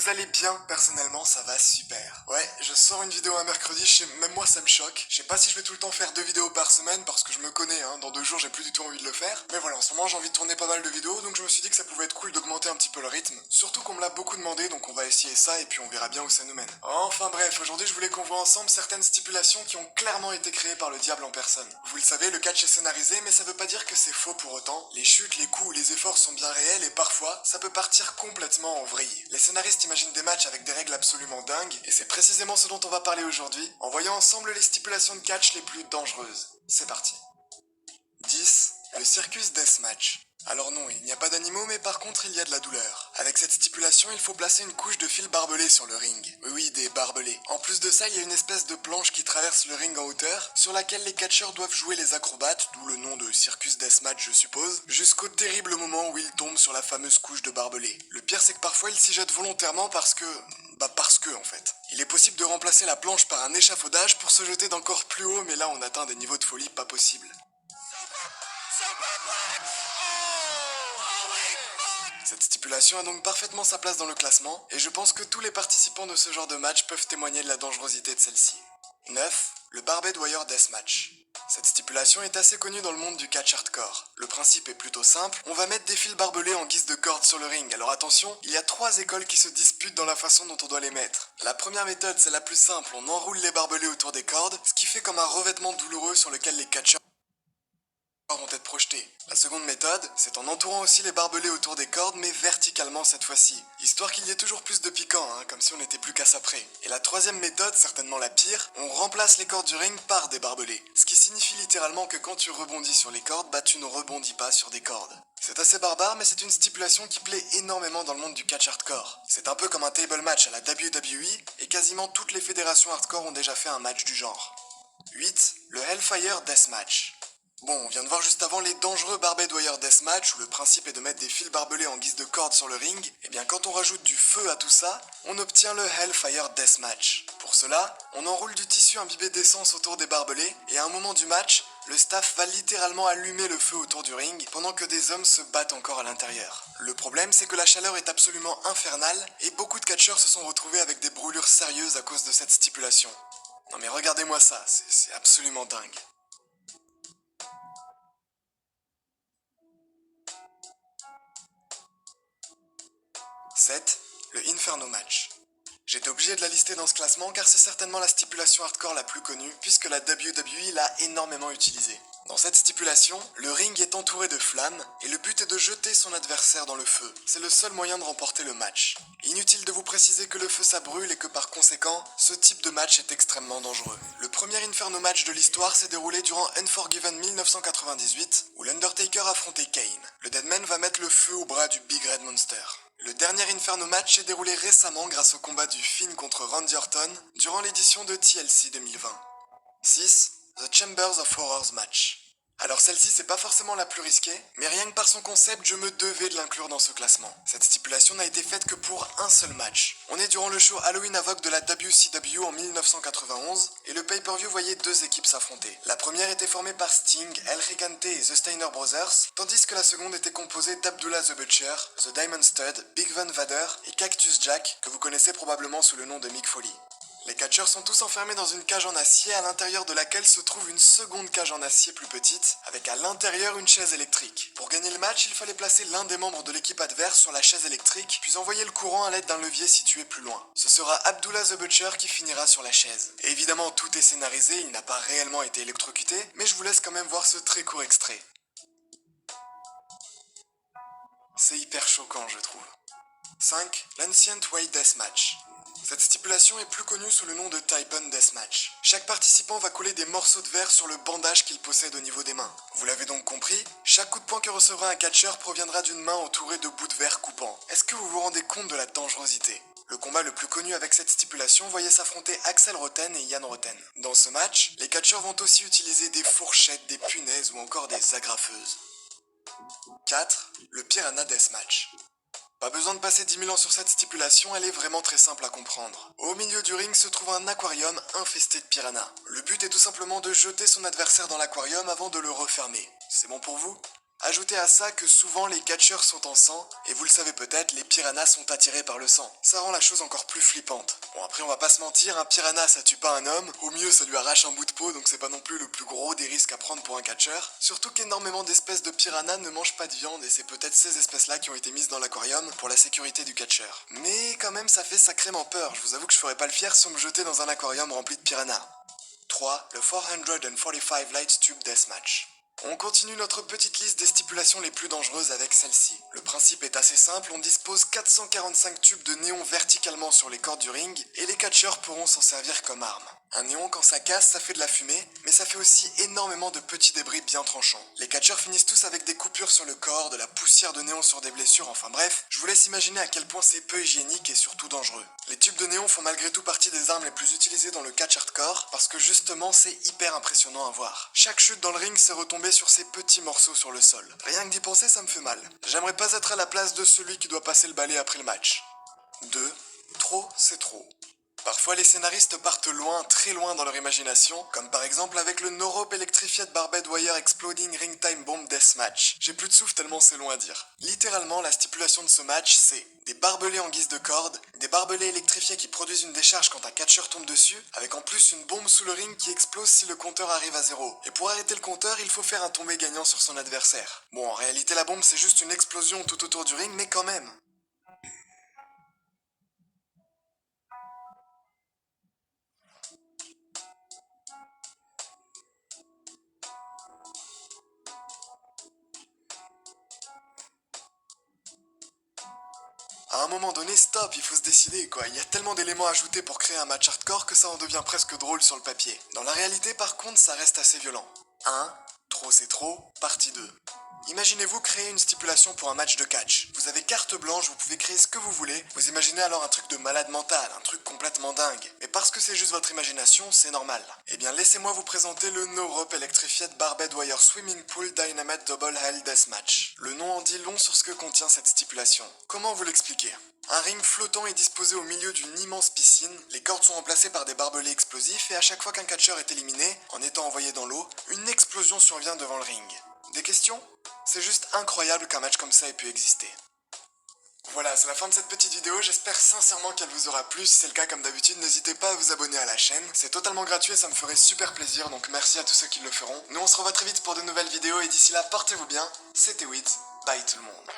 vous allez bien? Personnellement, ça va super. Ouais, je sors une vidéo un mercredi, même moi ça me choque. Je sais pas si je vais tout le temps faire 2 vidéos par semaine parce que je me connais, hein, dans 2 jours j'ai plus du tout envie de le faire. Mais voilà, en ce moment j'ai envie de tourner pas mal de vidéos, donc je me suis dit que ça pouvait être cool d'augmenter un petit peu le rythme. Surtout qu'on me l'a beaucoup demandé, donc on va essayer ça et puis on verra bien où ça nous mène. Enfin bref, aujourd'hui je voulais qu'on voit ensemble certaines stipulations qui ont clairement été créées par le diable en personne. Vous le savez, le catch est scénarisé, mais ça veut pas dire que c'est faux pour autant. Les chutes, les coups ou les efforts sont bien réels et parfois, ça peut partir complètement en vrille. Les scénaristes imaginent des matchs avec des règles absolument dingues, et c'est précisément ce dont on va parler aujourd'hui, en voyant ensemble les stipulations de catch les plus dangereuses. C'est parti. 10. Le Circus Deathmatch. Alors non, il n'y a pas d'animaux, mais par contre il y a de la douleur. Avec cette stipulation, il faut placer une couche de fil barbelé sur le ring. Oui, des barbelés. En plus de ça, il y a une espèce de planche qui traverse le ring en hauteur, sur laquelle les catcheurs doivent jouer les acrobates, d'où le nom de Circus Deathmatch je suppose, jusqu'au terrible moment où ils tombent sur la fameuse couche de barbelé. Le pire c'est que parfois ils s'y jettent volontairement parce que en fait. Il est possible de remplacer la planche par un échafaudage pour se jeter d'encore plus haut, mais là on atteint des niveaux de folie pas possibles. Cette stipulation a donc parfaitement sa place dans le classement, et je pense que tous les participants de ce genre de match peuvent témoigner de la dangerosité de celle-ci. 9. Le Barbed Wire Deathmatch. Cette stipulation est assez connue dans le monde du catch hardcore. Le principe est plutôt simple, on va mettre des fils barbelés en guise de cordes sur le ring, alors attention, il y a 3 écoles qui se disputent dans la façon dont on doit les mettre. La première méthode, c'est la plus simple, on enroule les barbelés autour des cordes, ce qui fait comme un revêtement douloureux sur lequel les catcheurs vont être projetés. La seconde méthode, c'est en entourant aussi les barbelés autour des cordes, mais verticalement cette fois-ci, histoire qu'il y ait toujours plus de piquant, hein, comme si on n'était plus qu'à ça près. Et la troisième méthode, certainement la pire, on remplace les cordes du ring par des barbelés, ce qui signifie littéralement que quand tu rebondis sur les cordes, bah tu ne rebondis pas sur des cordes. C'est assez barbare, mais c'est une stipulation qui plaît énormément dans le monde du catch hardcore. C'est un peu comme un table match à la WWE, et quasiment toutes les fédérations hardcore ont déjà fait un match du genre. 8. Le Hellfire Deathmatch. Bon, on vient de voir juste avant les dangereux Barbed Wire Deathmatch où le principe est de mettre des fils barbelés en guise de cordes sur le ring. Et bien quand on rajoute du feu à tout ça, on obtient le Hellfire Deathmatch. Pour cela, on enroule du tissu imbibé d'essence autour des barbelés et à un moment du match, le staff va littéralement allumer le feu autour du ring pendant que des hommes se battent encore à l'intérieur. Le problème c'est que la chaleur est absolument infernale et beaucoup de catcheurs se sont retrouvés avec des brûlures sérieuses à cause de cette stipulation. Non mais regardez-moi ça, c'est absolument dingue. 7. Le Inferno Match. J'étais obligé de la lister dans ce classement car c'est certainement la stipulation hardcore la plus connue puisque la WWE l'a énormément utilisée. Dans cette stipulation, le ring est entouré de flammes et le but est de jeter son adversaire dans le feu. C'est le seul moyen de remporter le match. Inutile de vous préciser que le feu ça brûle et que par conséquent, ce type de match est extrêmement dangereux. Le premier Inferno Match de l'histoire s'est déroulé durant Unforgiven 1998 où l'Undertaker affrontait Kane. Le Deadman va mettre le feu au bras du Big Red Monster. Le dernier Inferno Match s'est déroulé récemment grâce au combat du Finn contre Randy Orton durant l'édition de TLC 2020. 6. The Chambers of Horrors Match. Alors celle-ci c'est pas forcément la plus risquée, mais rien que par son concept je me devais de l'inclure dans ce classement. Cette stipulation n'a été faite que pour un seul match. On est durant le show Halloween Havoc de la WCW en 1991, et le pay-per-view voyait 2 équipes s'affronter. La première était formée par Sting, El Gigante et The Steiner Brothers, tandis que la seconde était composée d'Abdullah the Butcher, The Diamond Stud, Big Van Vader et Cactus Jack, que vous connaissez probablement sous le nom de Mick Foley. Les catcheurs sont tous enfermés dans une cage en acier à l'intérieur de laquelle se trouve une seconde cage en acier plus petite, avec à l'intérieur une chaise électrique. Pour gagner le match, il fallait placer l'un des membres de l'équipe adverse sur la chaise électrique, puis envoyer le courant à l'aide d'un levier situé plus loin. Ce sera Abdullah the Butcher qui finira sur la chaise. Et évidemment, tout est scénarisé, il n'a pas réellement été électrocuté, mais je vous laisse quand même voir ce très court extrait. C'est hyper choquant, je trouve. 5. L'Ancient Way Deathmatch. Cette stipulation est plus connue sous le nom de Type-On Deathmatch. Chaque participant va coller des morceaux de verre sur le bandage qu'il possède au niveau des mains. Vous l'avez donc compris, chaque coup de poing que recevra un catcheur proviendra d'une main entourée de bouts de verre coupants. Est-ce que vous vous rendez compte de la dangerosité ? Le combat le plus connu avec cette stipulation voyait s'affronter Axel Rotten et Ian Rotten. Dans ce match, les catcheurs vont aussi utiliser des fourchettes, des punaises ou encore des agrafeuses. 4. Le Piranha Deathmatch. Pas besoin de passer 10 000 ans sur cette stipulation, elle est vraiment très simple à comprendre. Au milieu du ring se trouve un aquarium infesté de piranhas. Le but est tout simplement de jeter son adversaire dans l'aquarium avant de le refermer. C'est bon pour vous ? Ajoutez à ça que souvent les catcheurs sont en sang, et vous le savez peut-être, les piranhas sont attirés par le sang. Ça rend la chose encore plus flippante. Bon après on va pas se mentir, un piranha ça tue pas un homme, au mieux ça lui arrache un bout de peau, donc c'est pas non plus le plus gros des risques à prendre pour un catcheur. Surtout qu'énormément d'espèces de piranhas ne mangent pas de viande, et c'est peut-être ces espèces-là qui ont été mises dans l'aquarium pour la sécurité du catcheur. Mais quand même ça fait sacrément peur, je vous avoue que je ferais pas le fier si on me jetait dans un aquarium rempli de piranhas. 3. Le 445 Light Tube Deathmatch. On continue notre petite liste des stipulations les plus dangereuses avec celle-ci. Le principe est assez simple, on dispose 445 tubes de néon verticalement sur les cordes du ring, et les catcheurs pourront s'en servir comme arme. Un néon quand ça casse, ça fait de la fumée, mais ça fait aussi énormément de petits débris bien tranchants. Les catcheurs finissent tous avec des coupures sur le corps, de la poussière de néon sur des blessures, enfin bref, je vous laisse imaginer à quel point c'est peu hygiénique et surtout dangereux. Les tubes de néon font malgré tout partie des armes les plus utilisées dans le catch hardcore, parce que justement c'est hyper impressionnant à voir. Chaque chute dans le ring c'est retombé sur ces petits morceaux sur le sol. Rien que d'y penser ça me fait mal. J'aimerais pas être à la place de celui qui doit passer le balai après le match. 2. Trop, c'est trop. Parfois les scénaristes partent loin, très loin dans leur imagination, comme par exemple avec le No Rope Electrified Barbed Wire Exploding Ring Time Bomb Deathmatch. J'ai plus de souffle tellement c'est long à dire. Littéralement, la stipulation de ce match, c'est des barbelés en guise de corde, des barbelés électrifiés qui produisent une décharge quand un catcheur tombe dessus, avec en plus une bombe sous le ring qui explose si le compteur arrive à 0. Et pour arrêter le compteur, il faut faire un tombé gagnant sur son adversaire. Bon, en réalité la bombe c'est juste une explosion tout autour du ring, mais quand même. À un moment donné, stop, il faut se décider quoi. Il y a tellement d'éléments ajoutés pour créer un match hardcore que ça en devient presque drôle sur le papier. Dans la réalité, par contre, ça reste assez violent. 1. Trop c'est trop, partie 2. Imaginez-vous créer une stipulation pour un match de catch. Vous avez carte blanche, vous pouvez créer ce que vous voulez. Vous imaginez alors un truc de malade mental, un truc complètement dingue. Mais parce que c'est juste votre imagination, c'est normal. Eh bien, laissez-moi vous présenter le No Rope Electrified Barbed Wire Swimming Pool Dynamite Double Hell Deathmatch. Le nom en dit long sur ce que contient cette stipulation. Comment vous l'expliquer ? Un ring flottant est disposé au milieu d'une immense piscine, les cordes sont remplacées par des barbelés explosifs et à chaque fois qu'un catcheur est éliminé, en étant envoyé dans l'eau, une explosion survient devant le ring. Des questions ? C'est juste incroyable qu'un match comme ça ait pu exister. Voilà, c'est la fin de cette petite vidéo, j'espère sincèrement qu'elle vous aura plu. Si c'est le cas, comme d'habitude, n'hésitez pas à vous abonner à la chaîne. C'est totalement gratuit et ça me ferait super plaisir, donc merci à tous ceux qui le feront. Nous on se revoit très vite pour de nouvelles vidéos et d'ici là, portez-vous bien. C'était Wiz, bye tout le monde.